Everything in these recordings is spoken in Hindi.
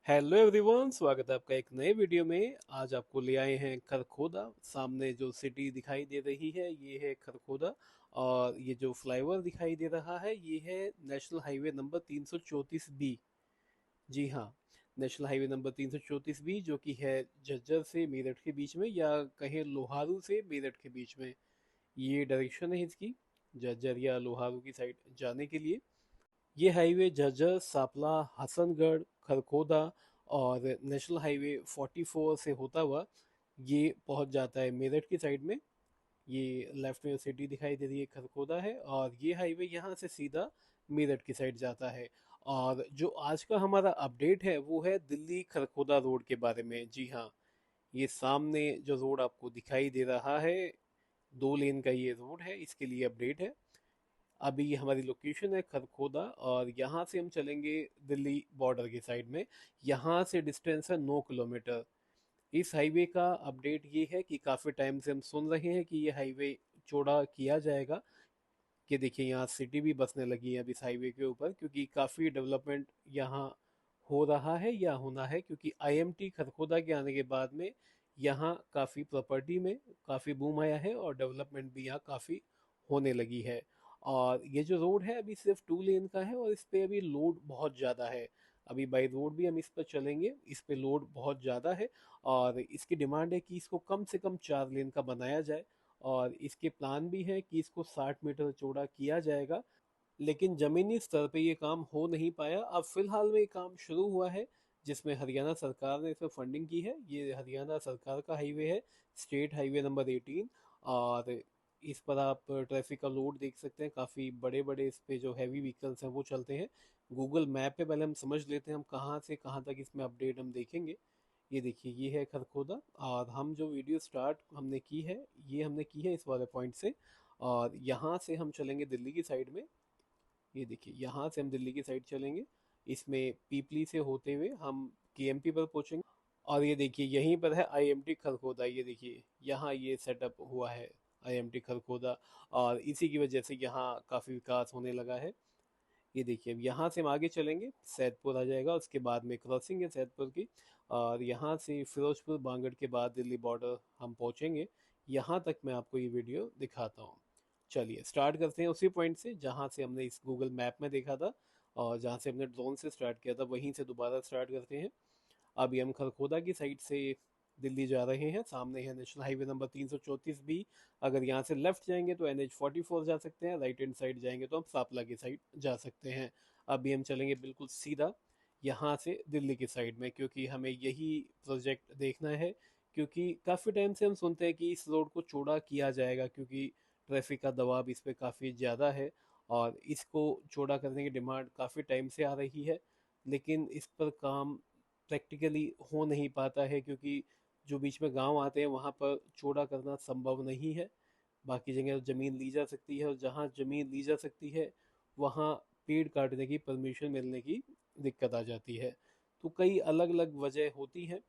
हेलो एवरीवन, स्वागत है आपका एक नए वीडियो में। आज आपको ले आए हैं खरखोदा। सामने जो सिटी दिखाई दे रही है ये है खरखोदा। और ये जो फ्लाईओवर दिखाई दे रहा है ये है नेशनल हाईवे नंबर 334 बी। जी हाँ, नेशनल हाईवे नंबर 334 बी, जो कि है झज्जर से मेरठ के बीच में, या कहें लोहारू से मेरठ के बीच में। ये डायरेक्शन है इसकी, झज्जर या लोहारू की साइड जाने के लिए। ये हाईवे झज्जर, सापला, हसनगढ़, खरखोदा और नेशनल हाईवे 44 से होता हुआ ये पहुंच जाता है मेरठ की साइड में। ये लेफ्ट में सिटी दिखाई दे रही है खरखोदा है, और ये हाईवे यहाँ से सीधा मेरठ की साइड जाता है। और जो आज का हमारा अपडेट है वो है दिल्ली खरखोदा रोड के बारे में। जी हाँ, ये सामने जो रोड आपको दिखाई दे रहा है, 2 लेन का ये रोड है, इसके लिए अपडेट है। अभी हमारी लोकेशन है खरखोदा, और यहाँ से हम चलेंगे दिल्ली बॉर्डर की साइड में। यहाँ से डिस्टेंस है 9 किलोमीटर। इस हाईवे का अपडेट ये है कि काफ़ी टाइम से हम सुन रहे हैं कि ये हाईवे चौड़ा किया जाएगा। कि देखिए यहाँ सिटी भी बसने लगी है अब इस हाईवे के ऊपर, क्योंकि काफ़ी डेवलपमेंट यहाँ हो रहा है या होना है, क्योंकि आईएमटी खरखोदा के आने के बाद में यहाँ काफ़ी प्रॉपर्टी में काफ़ी बूम आया है, और डेवलपमेंट भी यहाँ काफ़ी होने लगी है। और ये जो रोड है अभी सिर्फ 2 लेन का है, और इस पे अभी लोड बहुत ज़्यादा है। अभी बाई रोड भी हम इस पर चलेंगे, इस पे लोड बहुत ज़्यादा है। और इसकी डिमांड है कि इसको कम से कम 4 लेन का बनाया जाए। और इसके प्लान भी है कि इसको 60 मीटर चौड़ा किया जाएगा। लेकिन जमीनी स्तर पे ये काम हो नहीं पाया। अब फिलहाल में ये काम शुरू हुआ है, जिसमें हरियाणा सरकार ने इसमें फंडिंग की है। ये हरियाणा सरकार का हाईवे है, स्टेट हाईवे नंबर 18। और इस पर आप ट्रैफिक का लोड देख सकते हैं, काफ़ी बड़े बड़े इस पे जो हैवी व्हीकल्स हैं वो चलते हैं। गूगल मैप पे पहले हम समझ लेते हैं हम कहाँ से कहाँ तक इसमें अपडेट हम देखेंगे। ये देखिए, ये है खरखोदा, और हम जो वीडियो स्टार्ट हमने की है ये हमने की है इस वाले पॉइंट से। और यहाँ से हम चलेंगे दिल्ली की साइड में। ये देखिए, यहाँ से हम दिल्ली की साइड चलेंगे। इसमें पीपली से होते हुए हम केएमपी पर पहुंचेंगे। और ये देखिए, यहीं पर है आईएमटी खरखोदा। ये देखिए, यहाँ ये सेटअप हुआ है आईएमटी खरखोदा। और इसी की वजह से यहाँ काफ़ी विकास होने लगा है। ये देखिए, अब यहाँ से हम आगे चलेंगे, सैदपुर आ जाएगा, उसके बाद में क्रॉसिंग है सैदपुर की। और यहाँ से फिरोजपुर बांगड़ के बाद दिल्ली बॉर्डर हम पहुँचेंगे। यहाँ तक मैं आपको ये वीडियो दिखाता हूँ। चलिए स्टार्ट करते हैं उसी पॉइंट से जहाँ से हमने इस गूगल मैप में देखा था, और जहाँ से हमने ड्रोन से स्टार्ट किया था वहीं से दोबारा स्टार्ट करते हैं। अभी हम खरखोदा की साइड से दिल्ली जा रहे हैं। सामने है नेशनल हाईवे नंबर 334 बी। अगर यहाँ से लेफ्ट जाएंगे तो NH 44 जा सकते हैं, राइट हैंड साइड जाएंगे तो हम सापला की साइड जा सकते हैं। अभी हम चलेंगे बिल्कुल सीधा यहाँ से दिल्ली की साइड में, क्योंकि हमें यही प्रोजेक्ट देखना है। क्योंकि काफ़ी टाइम से हम सुनते हैं कि इस रोड को चौड़ा किया जाएगा, क्योंकि ट्रैफिक का दबाव इस पर काफ़ी ज़्यादा है। और इसको चौड़ा करने की डिमांड काफ़ी टाइम से आ रही है। लेकिन इस पर काम प्रैक्टिकली हो नहीं पाता है, क्योंकि जो बीच में गांव आते हैं वहां पर चौड़ा करना संभव नहीं है। बाकी जगह ज़मीन ली जा सकती है, और जहां ज़मीन ली जा सकती है वहां पेड़ काटने की परमिशन मिलने की दिक्कत आ जाती है। तो कई अलग अलग वजह होती हैं।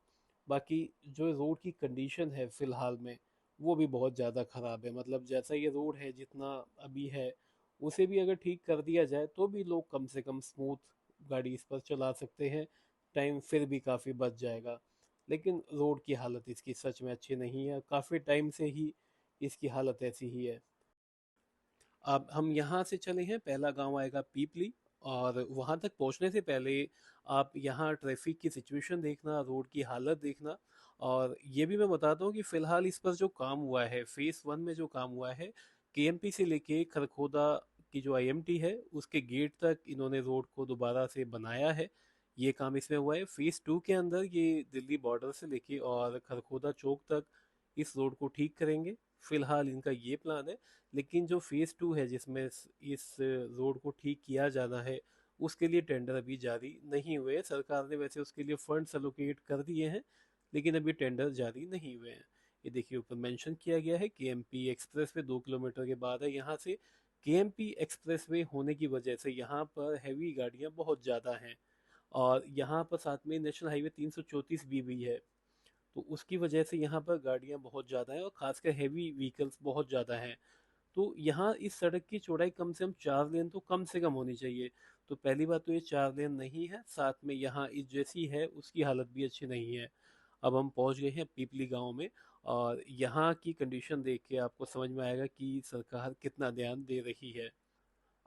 बाकी जो रोड की कंडीशन है फ़िलहाल में वो भी बहुत ज़्यादा ख़राब है। मतलब जैसा ये रोड है जितना अभी है, उसे भी अगर ठीक कर दिया जाए तो भी लोग कम से कम स्मूथ गाड़ी इस पर चला सकते हैं। टाइम फिर भी काफ़ी बच जाएगा। लेकिन रोड की हालत इसकी सच में अच्छी नहीं है, काफ़ी टाइम से ही इसकी हालत ऐसी ही है। अब हम यहाँ से चले हैं, पहला गांव आएगा पीपली। और वहाँ तक पहुँचने से पहले आप यहाँ ट्रैफिक की सिचुएशन देखना, रोड की हालत देखना। और ये भी मैं बताता हूँ कि फ़िलहाल इस पर जो काम हुआ है, फेज़ 1 में जो काम हुआ है, केएमपी से लेके खरखोदा की जो आईएमटी है उसके गेट तक इन्होंने रोड को दोबारा से बनाया है। ये काम इसमें हुआ है। फेज़ 2 के अंदर ये दिल्ली बॉर्डर से लेके और खरखोदा चौक तक इस रोड को ठीक करेंगे। फिलहाल इनका ये प्लान है। लेकिन जो फेज़ 2 है जिसमें इस रोड को ठीक किया जाना है, उसके लिए टेंडर अभी जारी नहीं हुए हैं। सरकार ने वैसे उसके लिए फंड्स एलोकेट कर दिए हैं, लेकिन अभी टेंडर जारी नहीं हुए हैं। ये देखिए, ऊपर मेंशन किया गया है केएमपी एक्सप्रेस वे 2 किलोमीटर के बाद है। यहाँ से केएमपी एक्सप्रेस वे होने की वजह से यहाँ पर हैवी गाड़ियाँ बहुत ज़्यादा हैं। और यहाँ पर साथ में नेशनल हाईवे 334 भी है। तो उसकी वजह से यहाँ पर गाड़ियाँ बहुत ज़्यादा हैं, और ख़ासकर हैवी व्हीकल्स बहुत ज़्यादा हैं। तो यहाँ इस सड़क की चौड़ाई कम से कम 4 लेन तो कम से कम होनी चाहिए। तो पहली बात तो ये 4 लेन नहीं है, साथ में यहाँ इस जैसी है उसकी हालत भी अच्छी नहीं है। अब हम पहुंच गए हैं पीपली गांव में, और यहाँ की कंडीशन देख के आपको समझ में आएगा कि सरकार कितना ध्यान दे रही है।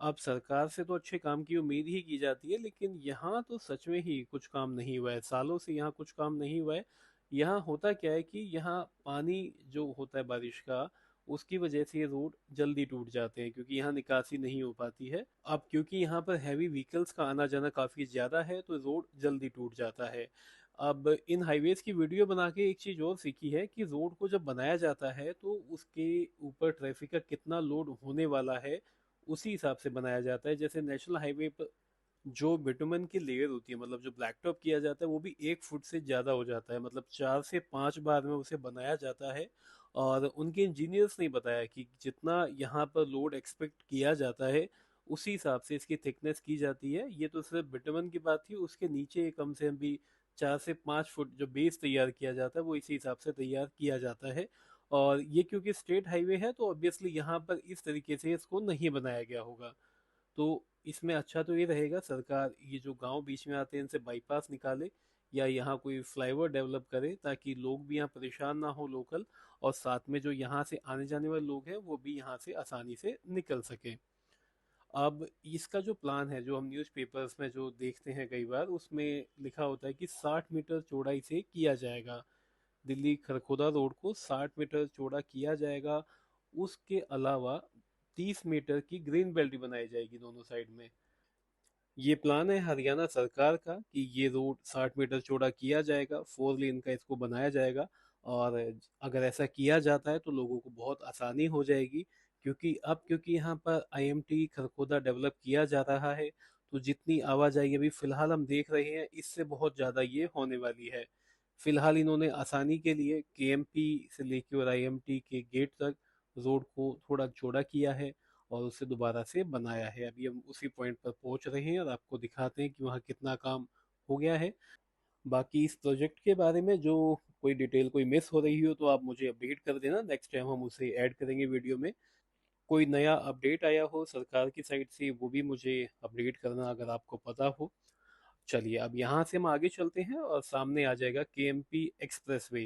अब सरकार से तो अच्छे काम की उम्मीद ही की जाती है, लेकिन यहाँ तो सच में ही कुछ काम नहीं हुआ है, सालों से यहाँ कुछ काम नहीं हुआ है। यहाँ होता क्या है कि यहाँ पानी जो होता है बारिश का, उसकी वजह से ये रोड जल्दी टूट जाते हैं क्योंकि यहाँ निकासी नहीं हो पाती है। अब क्योंकि यहाँ पर हैवी व्हीकल्स का आना जाना काफी ज्यादा है तो रोड जल्दी टूट जाता है। अब इन हाईवेज की वीडियो बना के एक चीज और सीखी है कि रोड को जब बनाया जाता है तो उसके ऊपर ट्रैफिक का कितना लोड होने वाला है उसी हिसाब से बनाया जाता है। जैसे नेशनल हाईवे पर जो बिटुमन की लेयर होती है, मतलब जो ब्लैक टॉप किया जाता है, वो भी 1 फुट से ज्यादा हो जाता है, मतलब 4 से 5 बार में उसे बनाया जाता है। और उनके इंजीनियर्स ने बताया कि जितना यहाँ पर लोड एक्सपेक्ट किया जाता है उसी हिसाब से इसकी थिकनेस की जाती है। ये तो सिर्फ बिटुमन की बात थी, उसके नीचे कम से कम भी 4 से 5 फुट जो बेस तैयार किया जाता है वो इसी हिसाब से तैयार किया जाता है। और ये क्योंकि स्टेट हाईवे है तो ऑब्वियसली यहाँ पर इस तरीके से इसको नहीं बनाया गया होगा। तो इसमें अच्छा तो ये रहेगा सरकार ये जो गांव बीच में आते हैं इनसे बाईपास निकाले, या यहाँ कोई फ्लाईओवर डेवलप करे ताकि लोग भी यहाँ परेशान ना हो लोकल, और साथ में जो यहाँ से आने जाने वाले लोग हैं वो भी यहाँ से आसानी से निकल सके। अब इसका जो प्लान है जो हम न्यूज़पेपर्स में जो देखते हैं कई बार, उसमें लिखा होता है कि 60 मीटर चौड़ाई से किया जाएगा। दिल्ली खरखोदा रोड को 60 मीटर चौड़ा किया जाएगा। उसके अलावा 30 मीटर की ग्रीन बेल्ट बनाई जाएगी दोनों साइड में। ये प्लान है हरियाणा सरकार का कि ये रोड 60 मीटर चौड़ा किया जाएगा, 4 लेन का इसको बनाया जाएगा। और अगर ऐसा किया जाता है तो लोगों को बहुत आसानी हो जाएगी, क्योंकि यहाँ पर आईएमटी खरखोदा डेवलप किया जा रहा है तो जितनी आवाजाही अभी फिलहाल हम देख रहे हैं इससे बहुत ज़्यादा ये होने वाली है। फिलहाल इन्होंने आसानी के लिए केएमपी से लेके और आईएमटी के गेट तक रोड को थोड़ा चौड़ा किया है और उसे दोबारा से बनाया है। अभी हम उसी पॉइंट पर पहुंच रहे हैं और आपको दिखाते हैं कि वहाँ कितना काम हो गया है। बाकी इस प्रोजेक्ट के बारे में जो कोई डिटेल कोई मिस हो रही हो तो आप मुझे अपडेट कर देना, नेक्स्ट टाइम हम उसे ऐड करेंगे वीडियो में। कोई नया अपडेट आया हो सरकार की साइड से वो भी मुझे अपडेट करना अगर आपको पता हो। चलिए अब यहाँ से हम आगे चलते हैं और सामने आ जाएगा केएमपी एक्सप्रेसवे।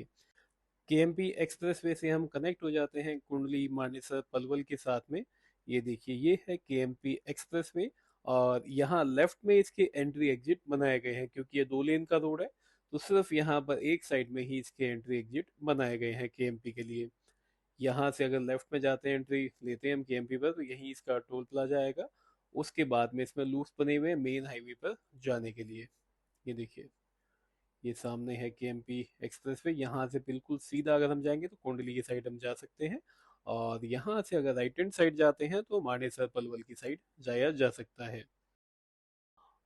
केएमपी एक्सप्रेसवे से हम कनेक्ट हो जाते हैं कुंडली मानेसर पलवल के साथ में। ये देखिए ये है केएमपी एक्सप्रेसवे, और यहाँ लेफ्ट में इसके एंट्री एग्जिट बनाए गए हैं क्योंकि ये 2 लेन का रोड है। तो सिर्फ यहाँ पर एक साइड में ही इसके एंट्री एग्जिट बनाए गए हैं केएमपी के लिए। यहाँ से अगर लेफ्ट में जाते हैं एंट्री लेते हैं हम केएमपी पर तो यही इसका टोल प्लाजा आएगा। उसके बाद में इसमें लूप्स बने हुए हैं मेन हाईवे पर जाने के लिए। ये देखिए ये सामने है केएमपी एक्सप्रेसवे, यहाँ से बिल्कुल सीधा अगर हम जाएंगे तो कोंडली की साइड हम जा सकते हैं। और यहाँ से अगर राइट हैंड साइड जाते हैं तो मानेसर पलवल की साइड जाया जा सकता है।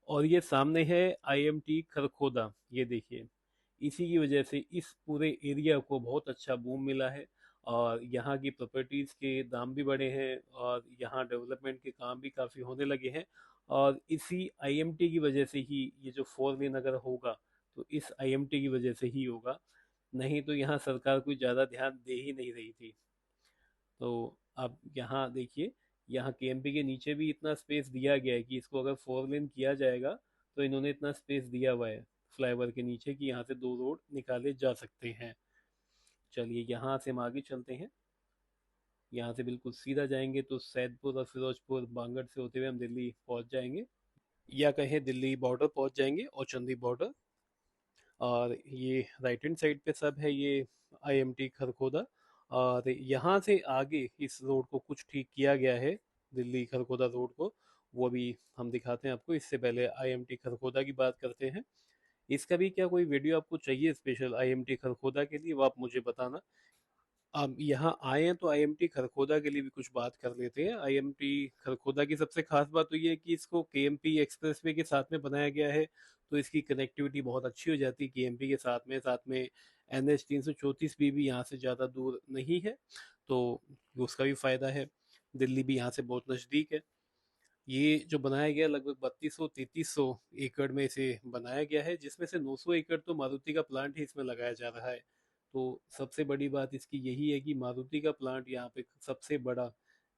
और ये सामने है आईएमटी खरखोदा। ये देखिए इसी की वजह से इस पूरे एरिया को बहुत अच्छा बूम मिला है और यहाँ की प्रॉपर्टीज के दाम भी बढ़े हैं और यहाँ डेवलपमेंट के काम भी काफ़ी होने लगे हैं। और इसी आईएमटी की वजह से ही ये जो 4 लेन अगर होगा तो इस आईएमटी की वजह से ही होगा, नहीं तो यहाँ सरकार कोई ज़्यादा ध्यान दे ही नहीं रही थी। तो अब यहाँ देखिए यहाँ केएमपी के नीचे भी इतना स्पेस दिया गया है कि इसको अगर 4 लेन किया जाएगा तो इन्होंने इतना स्पेस दिया हुआ है फ्लाईओवर के नीचे कि यहाँ से 2 रोड निकाले जा सकते हैं। चलिए यहाँ से हम आगे चलते हैं। यहाँ से बिल्कुल सीधा जाएंगे तो सैदपुर और फिरोजपुर बांगड़ से होते हुए हम दिल्ली पहुँच जाएंगे, या कहें दिल्ली बॉर्डर पहुँच जाएंगे और चंदी बॉर्डर। और ये राइट हैंड साइड पे सब है ये आईएमटी खरखोदा। और यहाँ से आगे इस रोड को कुछ ठीक किया गया है, दिल्ली खरखोदा रोड को, वो भी हम दिखाते हैं आपको। इससे पहले आईएमटी खरखोदा की बात करते हैं। इसका भी क्या कोई वीडियो आपको चाहिए स्पेशल आईएमटी खरखोदा के लिए वो आप मुझे बताना। अब यहाँ आए हैं तो आईएमटी खरखोदा के लिए भी कुछ बात कर लेते हैं। आईएमटी खरखोदा की सबसे खास बात तो ये है कि इसको केएमपी एक्सप्रेसवे के साथ में बनाया गया है तो इसकी कनेक्टिविटी बहुत अच्छी हो जाती है केएमपी के साथ में एनएच 334 भी यहाँ से ज़्यादा दूर नहीं है तो उसका भी फायदा है। दिल्ली भी यहाँ से बहुत नज़दीक है। ये जो बनाया गया लगभग 3200-3300 एकड़ में इसे बनाया गया है, जिसमें से 900 एकड़ तो मारुति का प्लांट ही इसमें लगाया जा रहा है। तो सबसे बड़ी बात इसकी यही है कि मारुति का प्लांट यहाँ पे सबसे बड़ा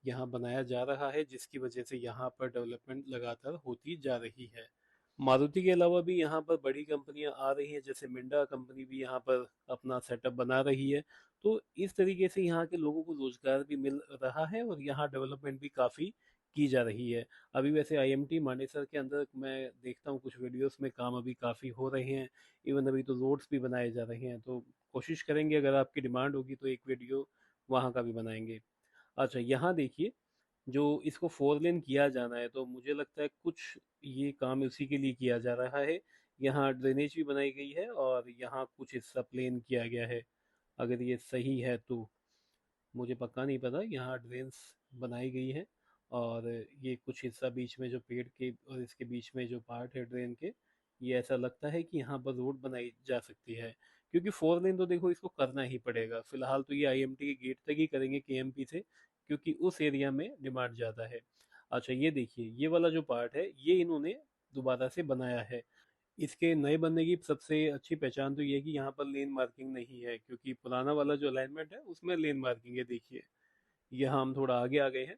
यहाँ बनाया जा रहा है, जिसकी वजह से यहाँ पर डेवलपमेंट लगातार होती जा रही है। मारुति के अलावा भी यहाँ पर बड़ी कंपनियां आ रही हैं, जैसे मिंडा कंपनी भी यहाँ पर अपना सेटअप बना रही है। तो इस तरीके से यहाँ के लोगों को रोजगार भी मिल रहा है और यहाँ डेवलपमेंट भी काफ़ी की जा रही है। अभी वैसे आईएमटी मानेसर के अंदर मैं देखता हूँ कुछ वीडियोस में काम अभी काफ़ी हो रहे हैं। इवन अभी तो रोड्स भी बनाए जा रहे हैं, तो कोशिश करेंगे अगर आपकी डिमांड होगी तो एक वीडियो वहाँ का भी बनाएंगे। अच्छा, यहाँ देखिए, जो इसको 4 लेन किया जाना है तो मुझे लगता है कुछ ये काम उसी के लिए किया जा रहा है। यहाँ ड्रेनेज भी बनाई गई है और यहाँ कुछ हिस्सा प्लेन किया गया है, अगर ये सही है तो। मुझे पक्का नहीं पता। यहाँ ड्रेन्स बनाई गई है और ये कुछ हिस्सा बीच में जो पेड़ के और इसके बीच में जो पार्ट है ड्रेन के, ये ऐसा लगता है कि यहाँ पर रोड बनाई जा सकती है। क्योंकि 4 लेन तो देखो इसको करना ही पड़ेगा। फिलहाल तो ये आईएमटी के गेट तक ही करेंगे केएमपी से, क्योंकि उस एरिया में डिमांड ज़्यादा है। अच्छा, ये देखिए, ये वाला जो पार्ट है ये इन्होंने दोबारा से बनाया है। इसके नए बनने की सबसे अच्छी पहचान तो ये है कि यहाँ पर लेन मार्किंग नहीं है, क्योंकि पुराना वाला जो अलाइनमेंट है उसमें लेन मार्किंग है। देखिए, यहाँ हम थोड़ा आगे आ गए हैं।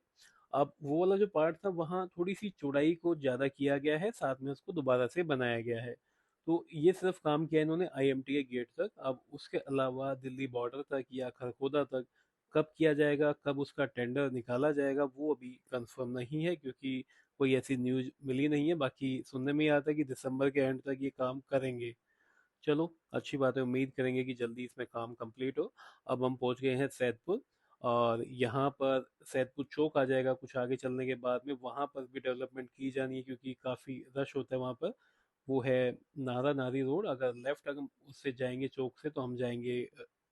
अब वो वाला जो पार्ट था वहाँ थोड़ी सी चौड़ाई को ज़्यादा किया गया है, साथ में उसको दोबारा से बनाया गया है। तो ये सिर्फ काम किया इन्होंने आईएमटी के गेट तक। अब उसके अलावा दिल्ली बॉर्डर तक या खरखोदा तक कब किया जाएगा, कब उसका टेंडर निकाला जाएगा, वो अभी कंफर्म नहीं है, क्योंकि कोई ऐसी न्यूज मिली नहीं है। बाकी सुनने में ही आता है कि दिसंबर के एंड तक ये काम करेंगे। चलो, अच्छी बात है, उम्मीद करेंगे कि जल्दी इसमें काम कंप्लीट हो। अब हम पहुंच गए हैं सैदपुर, और यहाँ पर सैदपुर चौक आ जाएगा कुछ आगे चलने के बाद में। वहाँ पर भी डेवलपमेंट की जानी है, क्योंकि काफ़ी रश होता है वहाँ पर। वो है नारा नारी रोड। अगर लेफ्ट अगर उससे जाएंगे चौक से तो हम जाएंगे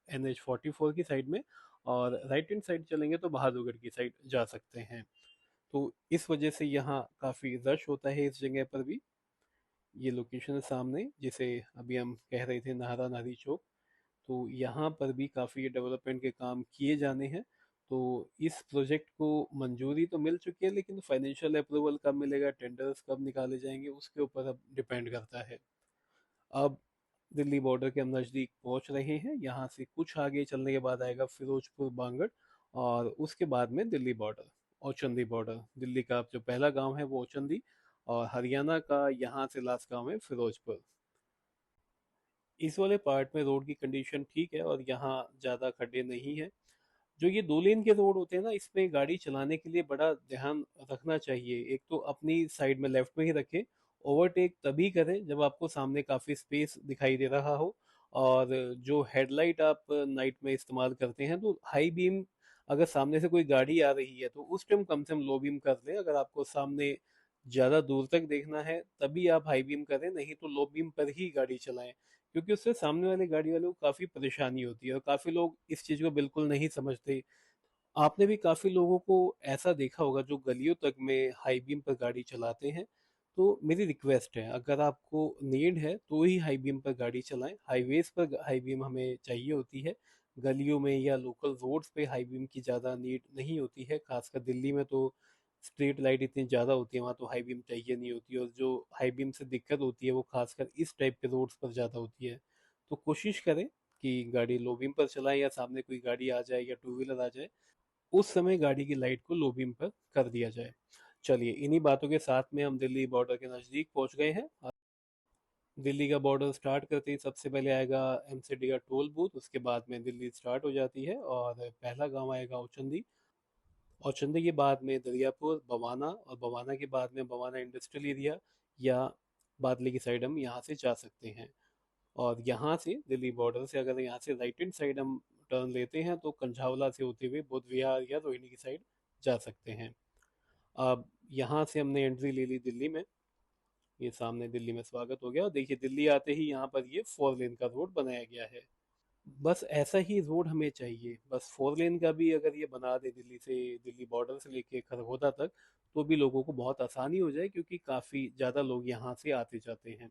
NH 44 की साइड में, और राइट हैंड साइड चलेंगे तो बहादुरगढ़ की साइड जा सकते हैं। तो इस वजह से यहाँ काफ़ी रश होता है इस जगह पर भी। ये लोकेशन है सामने, जिसे अभी हम कह रहे थे नाहरा नारी चौक। तो यहाँ पर भी काफ़ी डेवलपमेंट के काम किए जाने हैं। तो इस प्रोजेक्ट को मंजूरी तो मिल चुकी है, लेकिन फाइनेंशियल अप्रूवल कब मिलेगा, टेंडर्स कब निकाले जाएंगे, उसके ऊपर अब डिपेंड करता है। अब दिल्ली बॉर्डर के हम नज़दीक पहुंच रहे हैं। यहाँ से कुछ आगे चलने के बाद आएगा फिरोजपुर बांगड़, और उसके बाद में दिल्ली बॉर्डर, औचंदी बॉर्डर। दिल्ली का जो पहला गांव है वो औचंदी, और हरियाणा का यहाँ से लास्ट गांव है फिरोजपुर। इस वाले पार्ट में रोड की कंडीशन ठीक है और यहाँ ज़्यादा खड्डे नहीं है। जो ये 2 लेन के रोड होते हैं ना, इसमें गाड़ी चलाने के लिए बड़ा ध्यान रखना चाहिए। एक तो अपनी साइड में लेफ्ट में ही रखें। ओवरटेक तभी करें जब आपको सामने काफ़ी स्पेस दिखाई दे रहा हो। और जो हेडलाइट आप नाइट में इस्तेमाल करते हैं, तो हाई बीम, अगर सामने से कोई गाड़ी आ रही है तो उस टाइम कम से कम लो बीम कर लें। अगर आपको सामने ज़्यादा दूर तक देखना है तभी आप हाई बीम करें, नहीं तो लो बीम पर ही गाड़ी चलाएं। क्योंकि उससे सामने वाले गाड़ी वालों को काफ़ी परेशानी होती है, और काफ़ी लोग इस चीज़ को बिल्कुल नहीं समझते। आपने भी काफ़ी लोगों को ऐसा देखा होगा जो गलियों तक में हाई बीम पर गाड़ी चलाते हैं। तो मेरी रिक्वेस्ट है, अगर आपको नीड है तो ही हाई बीम पर गाड़ी चलाएं। हाईवेज पर हाई बीम हमें चाहिए होती है, गलियों में या लोकल रोड्स पे हाई बीम की ज़्यादा नीड नहीं होती है। खासकर दिल्ली में तो स्ट्रीट लाइट इतनी ज़्यादा होती है, वहाँ तो हाई बीम चाहिए नहीं होती। और जो हाई बीम से दिक्कत होती है वो खासकर इस टाइप के रोड्स पर ज़्यादा होती है। तो कोशिश करें कि गाड़ी लो बीम पर चलाएं, या सामने कोई गाड़ी आ जाए या टू व्हीलर आ जाए उस समय गाड़ी की लाइट को लो बीम पर कर दिया जाए। चलिए, इन्हीं बातों के साथ में हम दिल्ली बॉर्डर के नज़दीक पहुंच गए हैं। दिल्ली का बॉर्डर स्टार्ट करते ही सबसे पहले आएगा एमसीडी का टोल बूथ, उसके बाद में दिल्ली स्टार्ट हो जाती है और पहला गांव आएगा औचंदी। औचंदी के बाद में दरियापुर, बवाना, और बवाना के बाद में बवाना इंडस्ट्रियल एरिया, या बादली की साइड हम यहाँ से जा सकते हैं। और यहाँ से दिल्ली बॉर्डर से अगर यहाँ से राइट हैंड साइड हम टर्न लेते हैं तो कंझावला से होते हुए बुद्ध विहार या रोहिणी की साइड जा सकते हैं। अब यहाँ से हमने एंट्री ले ली दिल्ली में। ये सामने दिल्ली में स्वागत हो गया, और देखिए दिल्ली आते ही यहाँ पर ये 4 लेन का रोड बनाया गया है। बस ऐसा ही रोड हमें चाहिए। बस 4 लेन का भी अगर ये बना दे दिल्ली से, दिल्ली बॉर्डर से लेके खरगोदा तक, तो भी लोगों को बहुत आसानी हो जाए, क्योंकि काफ़ी ज़्यादा लोग यहाँ से आते जाते हैं।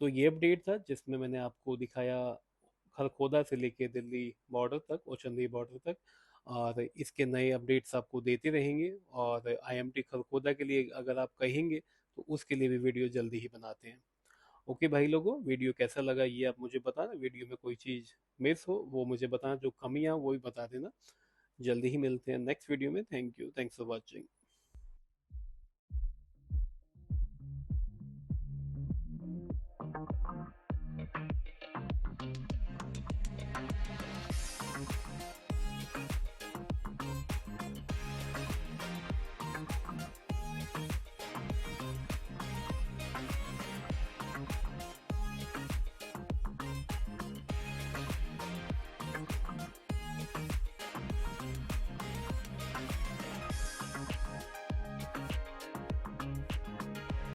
तो ये अपडेट था जिसमें मैंने आपको दिखाया खरखोदा से लेके दिल्ली बॉर्डर तक, औचंदी बॉर्डर तक। और इसके नए अपडेट्स आपको देते रहेंगे, और आईएमटी खरखोदा के लिए अगर आप कहेंगे तो उसके लिए भी वीडियो जल्दी ही बनाते हैं। ओके भाई लोगों, वीडियो कैसा लगा ये आप मुझे बताना। वीडियो में कोई चीज़ मिस हो वो मुझे बताना, जो कमियां वो भी बता देना। जल्दी ही मिलते हैं नेक्स्ट वीडियो में। Thank you, thanks for watching.